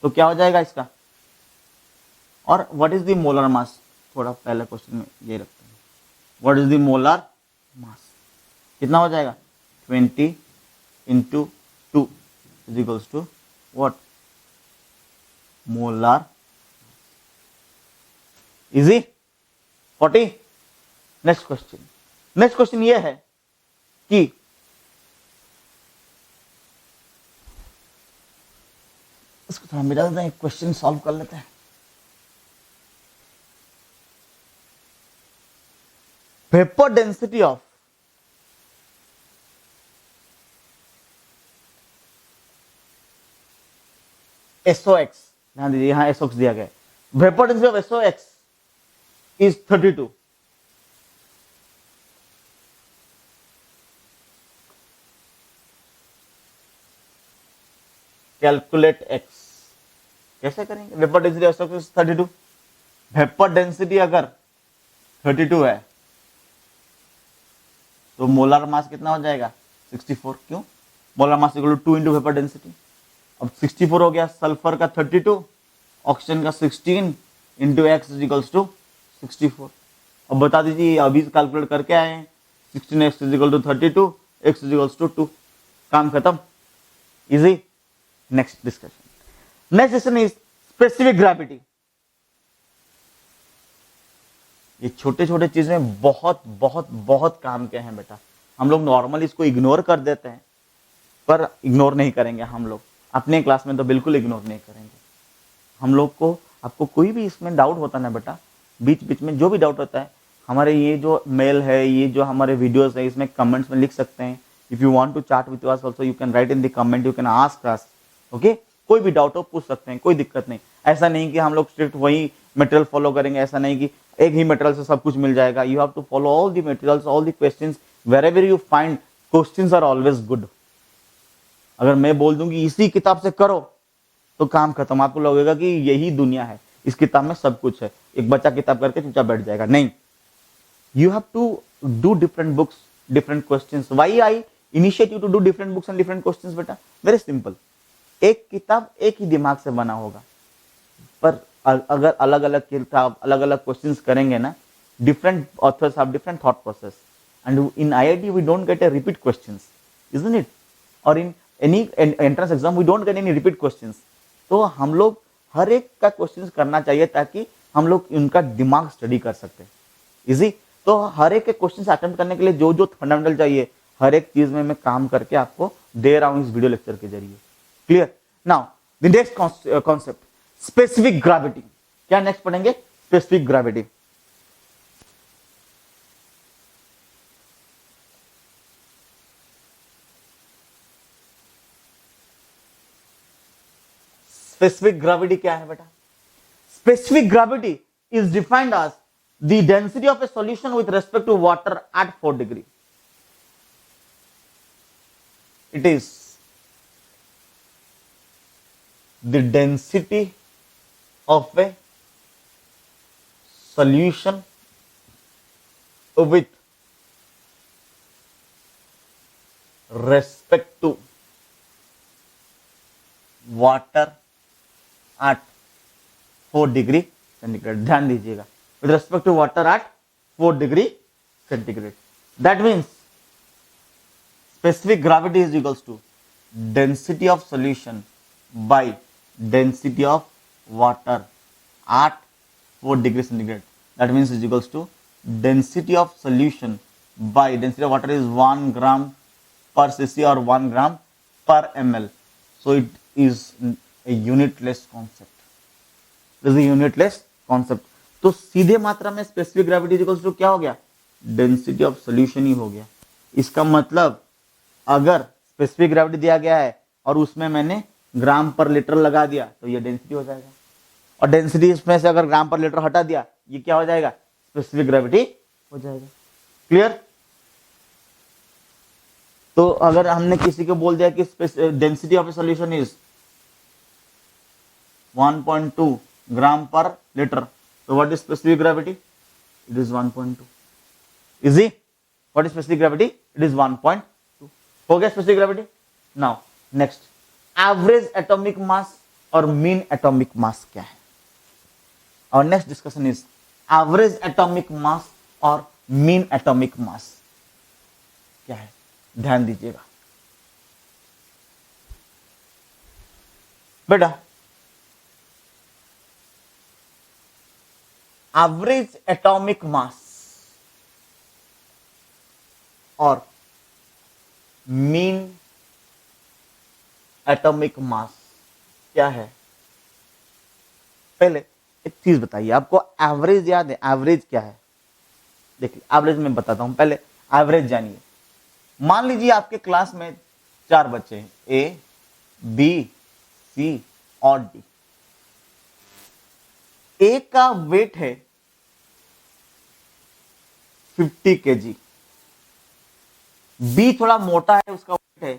तो क्या हो जाएगा इसका? और what is the molar mass, थोड़ा पहले क्वेश्चन में ये रखते हैं, what is the molar mass कितना हो जाएगा? 20 into 2 is equals to what? Molar. Easy? 40। Next question ये है कि इसको थोड़ा मिला देते हैं, क्वेश्चन सॉल्व कर लेते हैं। वेपर डेंसिटी ऑफ SOX, ध्यान दीजिए यहां SOX दिया गया है, vapour density of SOX is 32। Calculate x कैसे करेंगे? Vapour density of SOX is 32। Vapour density अगर 32 है तो मोलर मास कितना हो जाएगा? 64। क्यों? Molar mass equal to 2 into vapour density. अब 64 हो गया, सल्फर का 32, ऑक्सीजन का 16 into X is equals to 64। अब बता दीजिए, अभी कैलकुलेट करके आए हैं, 16x is equal to 32, x is equals to 2, काम खत्म, easy. Next discussion is specific gravity. ये छोटे छोटे चीजें बहुत बहुत बहुत काम के हैं बेटा। हम लोग नॉर्मली इसको इग्नोर कर देते हैं, पर इग्नोर नहीं करेंगे हम लोग अपने क्लास में, तो बिल्कुल इग्नोर नहीं करेंगे हम लोग को। आपको कोई भी इसमें डाउट होता ना बेटा, बीच बीच में जो भी डाउट होता है, हमारे ये जो मेल है, ये जो हमारे वीडियोस है, इसमें कमेंट्स में लिख सकते हैं। If you want to chat with us also you can write in the comment, you can ask us, okay. कोई भी डाउट हो पूछ सकते हैं, कोई दिक्कत नहीं। ऐसा नहीं कि हम लोग स्ट्रिक्ट वही मटेरियल फॉलो करेंगे, ऐसा नहीं कि एक ही मटेरियल से सब कुछ मिल जाएगा। You have to follow all the materials, all the questions, wherever you find questions are always good. अगर मैं बोल दूं कि इसी किताब से करो तो काम खत्म, आपको लगेगा कि यही दुनिया है, इस किताब में सब कुछ है, एक बच्चा किताब करके चुपचाप बैठ जाएगा। नहीं, you have to do different books, different questions. Why I initiate you to do different books and different questions बेटा? वेरी सिंपल, एक किताब एक ही दिमाग से बना होगा, पर अगर अलग अलग किताब अलग अलग क्वेश्चंस करेंगे ना, different authors have different thought process, and in IIT we don't get a repeat questions, isn't it? और in any entrance exam we don't get any repeat questions. तो हम लोग हर एक का क्वेश्चंस करना चाहिए ताकि हम लोग उनका दिमाग स्टडी कर सकते हैं, इजी। तो हर एक के क्वेश्चंस अटेम्प्ट करने के लिए जो जो फंडामेंटल चाहिए, हर एक चीज में मैं काम करके आपको दे रहा हूं इस वीडियो लेक्चर के जरिए। Clear? Now the next concept, specific gravity. क्या नेक्स्ट पढ़ेंगे? Specific gravity. स्पेसिफिक ग्रेविटी क्या है बेटा? Specific gravity is defined as the density of a solution with respect to water at 4 degree. It is the density of a solution with respect to water at 4 degree centigrade. ध्यान दीजिएगा, with respect to water at 4 degree centigrade. That means specific gravity is equals to density of solution by density of water at 4 degree centigrade. That means is equals to density of solution by density of water is 1 gram per cc or 1 gram per ml. So it is a unitless concept. This is a unitless concept. तो सीधे मात्रा में specific gravity equals to क्या हो गया? Density of solution ही हो गया। इसका मतलब अगर स्पेसिफिक ग्रेविटी दिया गया है और उसमें मैंने ग्राम पर लीटर लगा दिया तो ये डेंसिटी हो जाएगा, और डेंसिटी इसमें से अगर ग्राम पर लीटर हटा दिया ये क्या हो जाएगा? स्पेसिफिक ग्रेविटी हो जाएगा। क्लियर? तो अगर हमने किसी को बोल दिया कि density of a solution is 1.2 ग्राम पर लीटर, तो what is specific gravity? It is 1.2। Easy? What is specific gravity? It is 1.2। हो गया specific gravity. Now next, average atomic मास और मीन एटॉमिक मास क्या है? और next discussion is average atomic मास और mean atomic mass क्या है? ध्यान दीजिएगा बेटा। एवरेज एटॉमिक मास और मीन एटॉमिक मास क्या है? पहले एक चीज बताइए, आपको एवरेज याद है? एवरेज क्या है? देखिए एवरेज मैं बताता हूं, पहले एवरेज जानिए। मान लीजिए आपके क्लास में 4 बच्चे हैं, ए, बी, सी और डी। ए का वेट है 50 केजी, बी थोड़ा मोटा है, उसका वेट है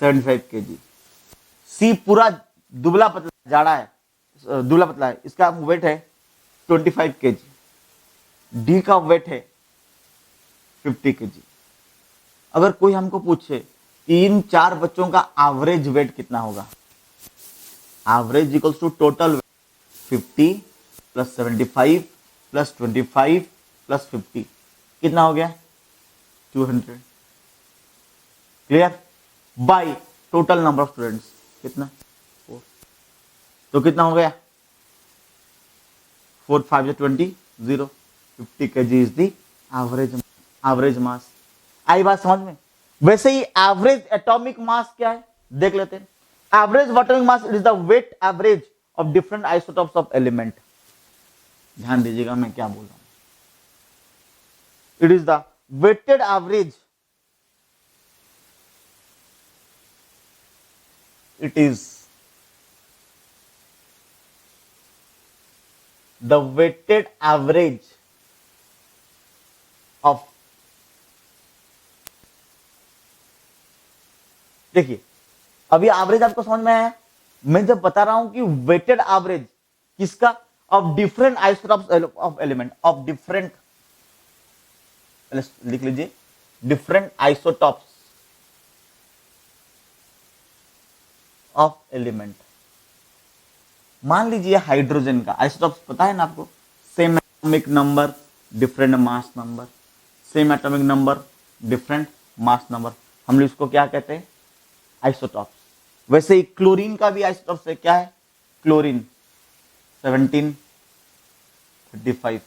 75 केजी, सी पूरा दुबला पतला जाड़ा है, दुबला पतला है, इसका वेट है 25 केजी, डी का वेट है 50 केजी। अगर कोई हमको पूछे कि इन 4 बच्चों का एवरेज वेट कितना होगा? Average equals to total weight 50 plus 75 plus 25 plus 50, कितना हो गया? 200। Clear? By total number of students कितना? 4। तो कितना हो गया? 4 5 20 0। 50 kg is the average mass. आई बात समझ में? वैसे ही एवरेज एटॉमिक मास क्या है देख लेते हैं। Average atomic mass it is the weight average of different isotopes of element. ध्यान दीजिएगा मैं क्या बोल रहा हूं। It is the weighted average, it is the weighted average of, देखिए अभी एवरेज आपको समझ में आया? मैं जब बता रहा हूं कि वेटेड एवरेज किसका? Of different isotopes of element, of different, लिख लीजिए, डिफरेंट आइसोटॉप्स ऑफ एलिमेंट। मान लीजिए हाइड्रोजन का आइसोटॉप्स पता है ना आपको? Same atomic number different mass number, same atomic number different mass number, हम लोग इसको क्या कहते हैं? आइसोटॉप्स। वैसे ही क्लोरीन का भी आइसोटॉप्स है, क्या है? क्लोरीन 1735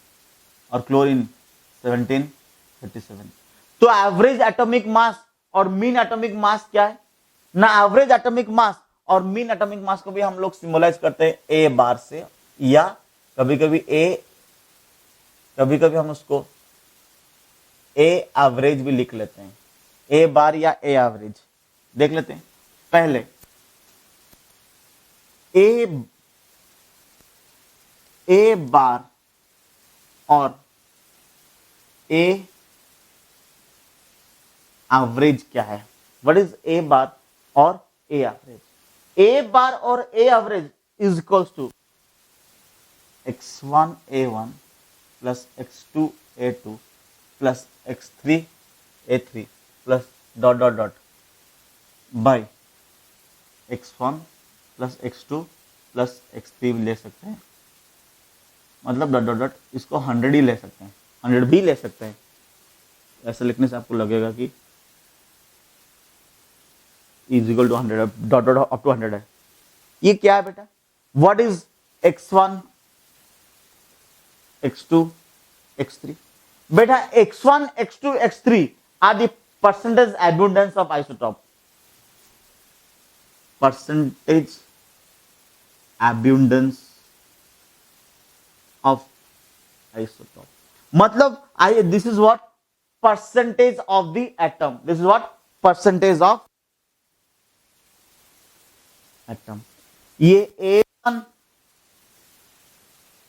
और क्लोरीन 1737। तो एवरेज एटॉमिक मास और मीन एटॉमिक मास क्या है ना? एवरेज एटॉमिक मास और मीन एटॉमिक मास को भी हम लोग सिंबलाइज करते हैं ए बार से, या कभी कभी ए कभी कभी हम उसको ए एवरेज भी लिख लेते हैं, ए बार या ए एवरेज। देख लेते हैं पहले ए बार और ए एवरेज क्या है। व्हाट इज ए बार और ए एवरेज? ए बार और A average is equals to x1 a1 plus x2 a2 plus x3 a3 plus dot dot dot by x1 plus x2 plus x3 ले सकते हैं, मतलब dot dot dot इसको 100 ही ले सकते हैं, 100 भी ले सकते हैं। ऐसे लिखने से आपको लगेगा कि is equal to 100, dot dot up to 100 है। ये क्या है बेटा? What is x1 x2 x3? बेटा x1 x2 x3 are the percentage abundance of isotope, percentage abundance of isotope, मतलब आई this is what percentage of the atom, this is what percentage of atom. ये A1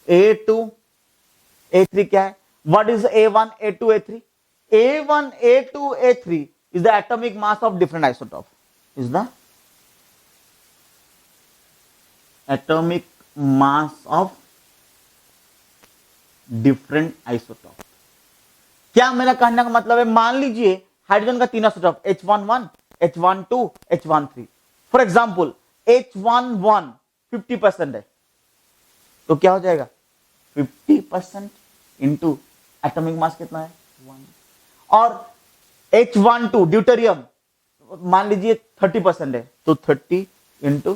A2 A3 क्या है? What is A1 A2 A3? A1 A2 A3 is the atomic mass of different isotope, is the atomic mass of different isotope। क्या मेरा कहने का मतलब है, मान लीजिए हाइड्रोजन का 3 isotope H11 H12 H13, for example H11 50% है, तो क्या हो जाएगा 50% इंटू एटॉमिक मास कितना है 1, और H12 ड्यूटेरियम मान लीजिए 30% है, तो 30 इंटू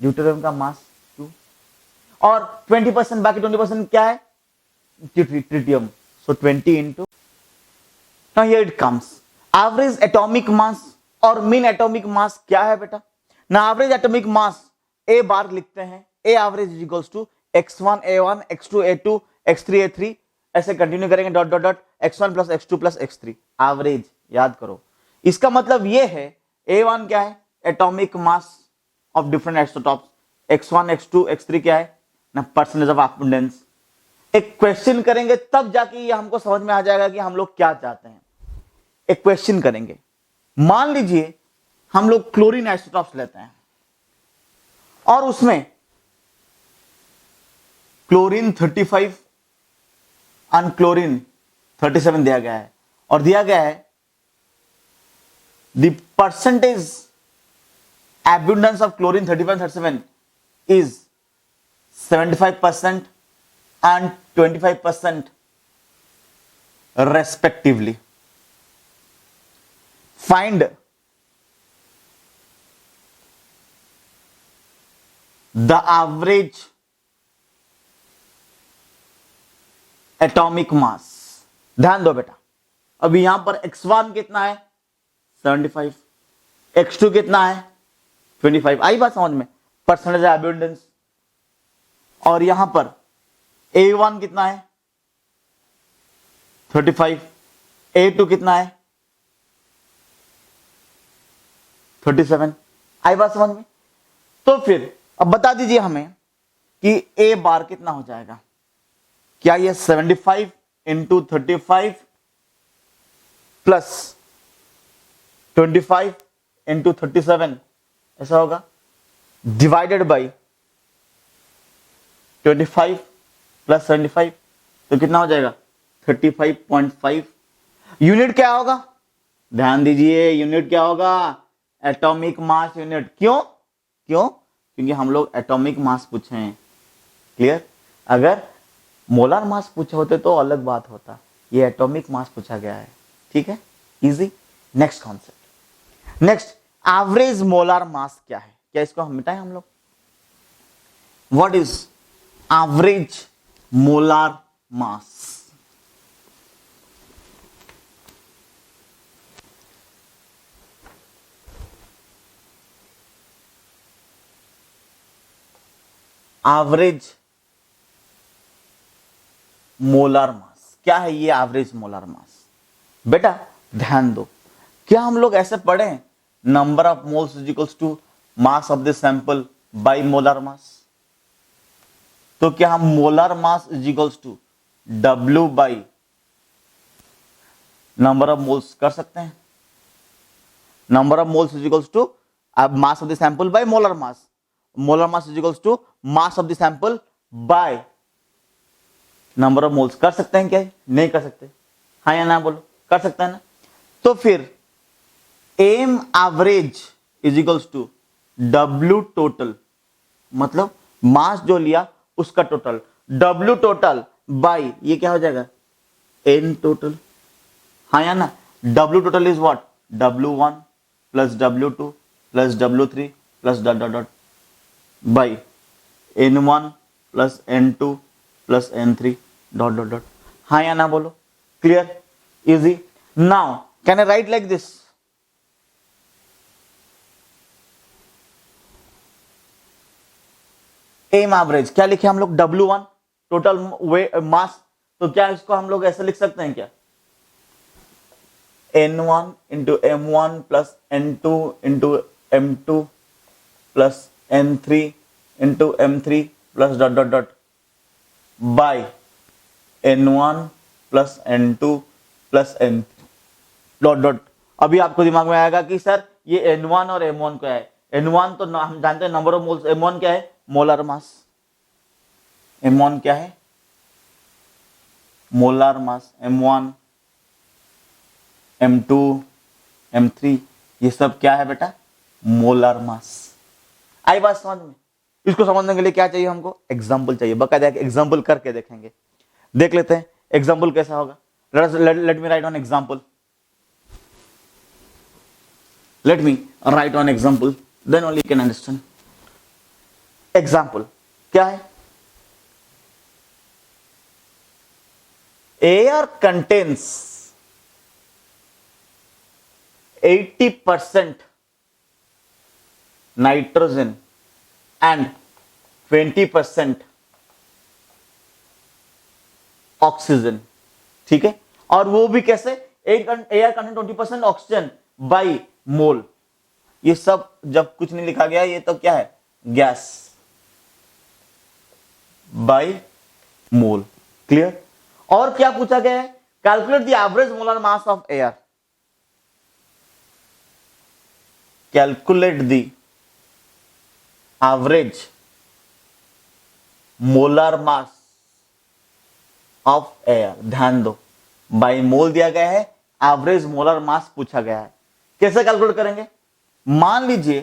ड्यूटेरियम का मास 2, और 20% बाकी 20% क्या है tritium, so 20 into. Now here it comes average atomic मास और मीन एटॉमिक मास क्या है बेटा? ना एवरेज एटॉमिक मास ए बार लिखते हैं, A average is equals to x1 a1 x2 a2 x3 a3 ऐसे कंटिन्यू करेंगे dot dot dot x1 plus x2 plus x3 average याद करो। इसका मतलब ये है a1 क्या है atomic mass of different isotopes, x1 x2 x3 क्या है ना परसेंटेज ऑफ अबंडेंस। एक क्वेश्चन करेंगे तब जाके ये हमको समझ में आ जाएगा कि हम लोग क्या चाहते हैं। एक क्वेश्चन करेंगे, मान लीजिए हम लोग क्लोरीन आइसोटॉप्स लेते हैं और उसमें क्लोरीन 35 और क्लोरीन 37 दिया गया है, और दिया गया है the percentage abundance of chlorine 35 and 37 is 75% and 25% respectively. Find the average atomic mass। ध्यान दो बेटा, अभी यहां पर x1 कितना है 75, x2 कितना है 25, आई बात समझ में, परसेंटेज एब्यूंडेंस। और यहां पर A1 कितना है 35, A2 कितना है 37, आई बात समझ में। तो फिर अब बता दीजिए हमें कि A बार कितना हो जाएगा, क्या ये 75 इंटू 35 प्लस 25 इंटू 37 ऐसा होगा, डिवाइडेड बाई 25 प्लस 75, तो कितना हो जाएगा 35.5। यूनिट क्या होगा, ध्यान दीजिए यूनिट क्या होगा एटॉमिक मास यूनिट। क्यों क्यों? क्योंकि हम लोग एटॉमिक मास पूछे हैं। क्लियर? अगर मोलार मास पूछे होते तो अलग बात होता, ये एटॉमिक मास पूछा गया है। ठीक है, easy. Next concept, next average molar mass क्या है, क्या इसको हम मिटाएं हम लोग? What is average molar mass? Average molar mass. क्या है ये एवरेज मोलर मास? बेटा ध्यान दो, क्या हम लोग ऐसे पढ़े हैं number of moles is equals to mass of the sample by molar mass? तो क्या हम molar mass is equals to W by number of moles कर सकते हैं? Number of moles is equals to mass of the sample by molar mass, molar mass is equals to mass of the sample by number of moles. कर सकते हैं क्या? नहीं कर सकते? हाँ या ना बोलो, कर सकते हैं ना? तो फिर M average is equals to W total, मतलब मास जो लिया उसका टोटल, W टोटल बाई ये क्या हो जाएगा? N total. हाँ या ना? W टोटल is what? W1 plus W2 plus W3 plus dot dot dot by N1 plus N2 plus N3 dot dot dot. हाँ या ना बोलो? Clear? Easy? Now can I write like this? M average क्या लिखे हम लोग? W1 total mass, तो क्या इसको हम लोग ऐसे लिख सकते हैं क्या? N1 into M1 plus N2 into M2 plus N3 into M3 plus dot dot dot by N1 plus N2 plus N3 dot dot. अभी आपको दिमाग में आएगा कि सर ये N1 और M1 क्या है? N1 तो हम जानते हैं नंबर ऑफ मोल्स, M1 क्या है? मोलर मास। M1 क्या है? मोलर मास। M1 M2 M3 ये सब क्या है बेटा? Molar mass. आई बात समझ में? इसको समझने के लिए क्या चाहिए हमको? एग्जाम्पल चाहिए, बकायदा एग्जाम्पल करके देखेंगे। देख लेते हैं एग्जाम्पल कैसा होगा। Let me write on example, let me write on example, then only can understand. Example क्या है? Air contains 80% nitrogen and 20% oxygen. ठीक है, और वो भी कैसे? Air content 20% oxygen by mole. ये सब जब कुछ नहीं लिखा गया, ये तो क्या है? Gas by mole. क्लियर? और क्या पूछा गया है? Calculate the average molar mass of air. Calculate the average molar mass of air. ध्यान दो, बाई मोल दिया गया है, एवरेज मोलर मास पूछा गया है। कैसे कैलकुलेट करेंगे? मान लीजिए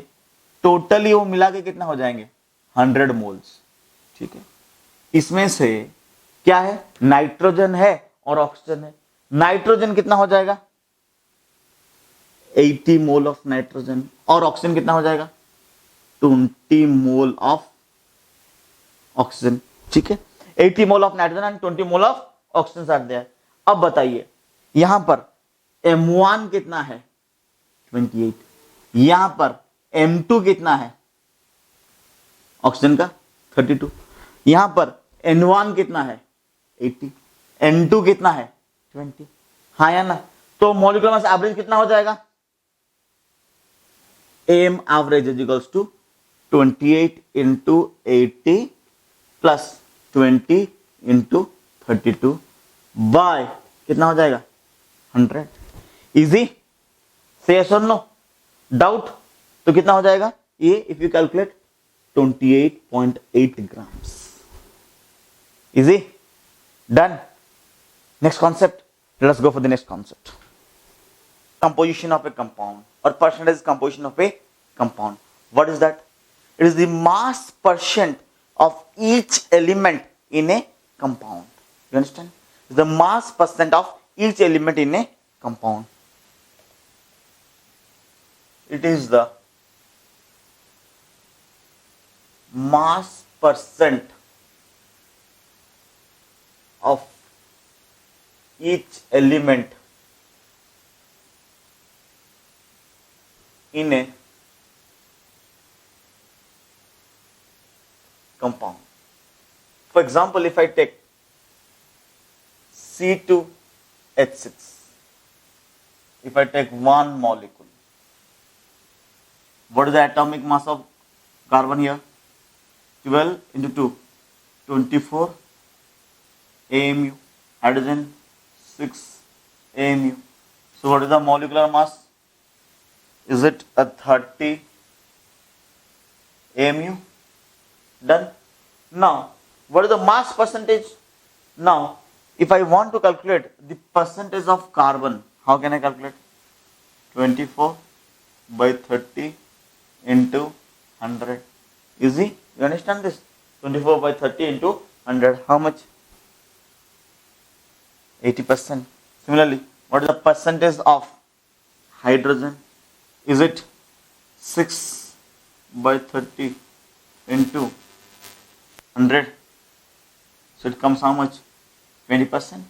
टोटली वो मिला के कितना हो जाएंगे? 100 मोल्स। ठीक है, इसमें से क्या है? नाइट्रोजन है और ऑक्सीजन है। नाइट्रोजन कितना हो जाएगा? 80 मोल ऑफ नाइट्रोजन, और ऑक्सीजन कितना हो जाएगा? 20 मोल ऑफ ऑक्सीजन। ठीक है, 80 mole of nitrogen and 20 mole of oxygen are there. अब बताइए यहां पर M1 कितना है? 28। यहां पर M2 कितना है ऑक्सीजन का? 32। यहां पर N1 कितना है? 80। N2 कितना है? 20। हाँ या ना? तो मॉलिक्यूलर मास एवरेज कितना हो जाएगा? M average is equals to 28 into 80 plus 20 into 32 by कितना हो जाएगा? 100। इजी? से यस और नो? डाउट? तो कितना हो जाएगा ये? If you calculate 28.8 grams. Easy? Done? Next concept, let's go for the next concept. Composition of a compound or percentage composition of a compound. What is that? It is the mass percent of each element in a compound. You understand? The mass percent of each element in a compound. It is the mass percent of each element in a compound. For example, if I take C2H6. If I take one molecule, what is the atomic mass of carbon here? 12 into 2, 24 AMU. Hydrogen, 6 AMU. So what is the molecular mass? Is it a 30 AMU? Done. Now, what is the mass percentage? Now, if I want to calculate the percentage of carbon, how can I calculate? 24 by 30 into 100. Easy? You understand this? 24 by 30 into 100. How much? 80%. Similarly, what is the percentage of hydrogen? Is it 6 by 30 into 100? So it comes how much? 20%.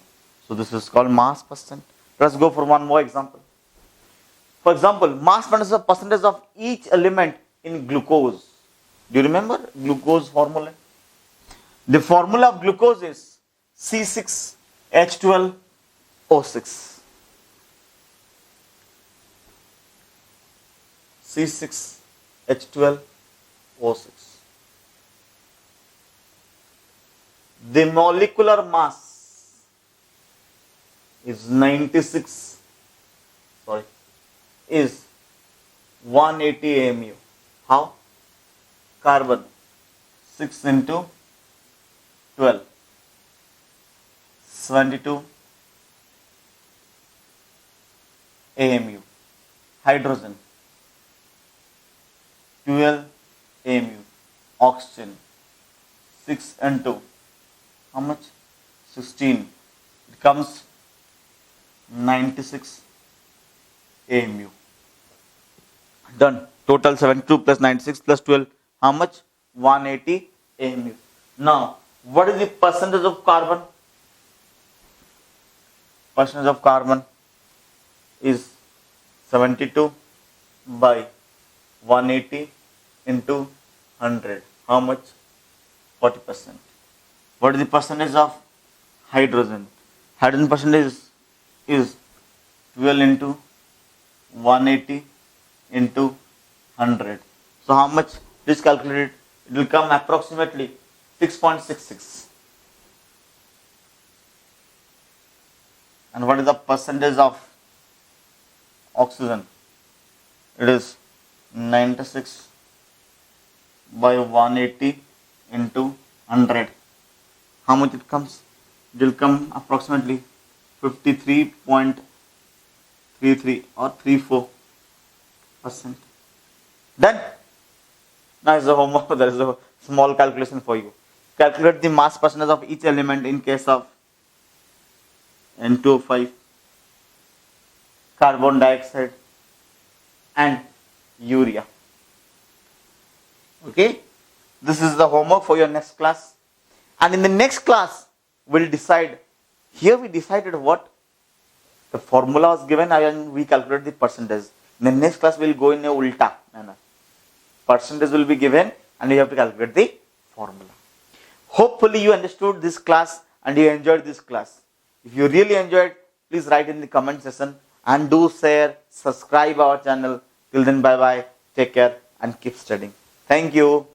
So this is called mass percent. Let's go for one more example. For example, mass percentage of each element in glucose. Do you remember glucose formula? The formula of glucose is C6H12O6. C6H12O6. The molecular mass is 180 AMU. How? Carbon 6 into 12, 72 AMU. Hydrogen 12 AMU. Oxygen 6 and 2. How much? 16. It comes 96 AMU. Done. Total 72 plus 96 plus 12. How much? 180 AMU. Now, what is the percentage of carbon? Percentage of carbon is 72 by 180 into 100. How much? 40%. What is the percentage of hydrogen? Hydrogen percentage is 12 into 180 into 100. So how much? Please calculate it. It will come approximately 6.66. And what is the percentage of oxygen? It is 96 by 180 into 100. How much it comes? It will come approximately 53.33 or 34%. Done. Now is the homework. There is a small calculation for you. Calculate the mass percentage of each element in case of N2O5, carbon dioxide, and urea. Okay. This is the homework for your next class. And in the next class, we'll decide. Here we decided what the formula was given and we calculate the percentage. In the next class, we'll go in a ulta manner. Percentage will be given and you have to calculate the formula. Hopefully you understood this class and you enjoyed this class. If you really enjoyed, please write in the comment section and do share, subscribe our channel. Till then, bye bye, take care and keep studying. Thank you.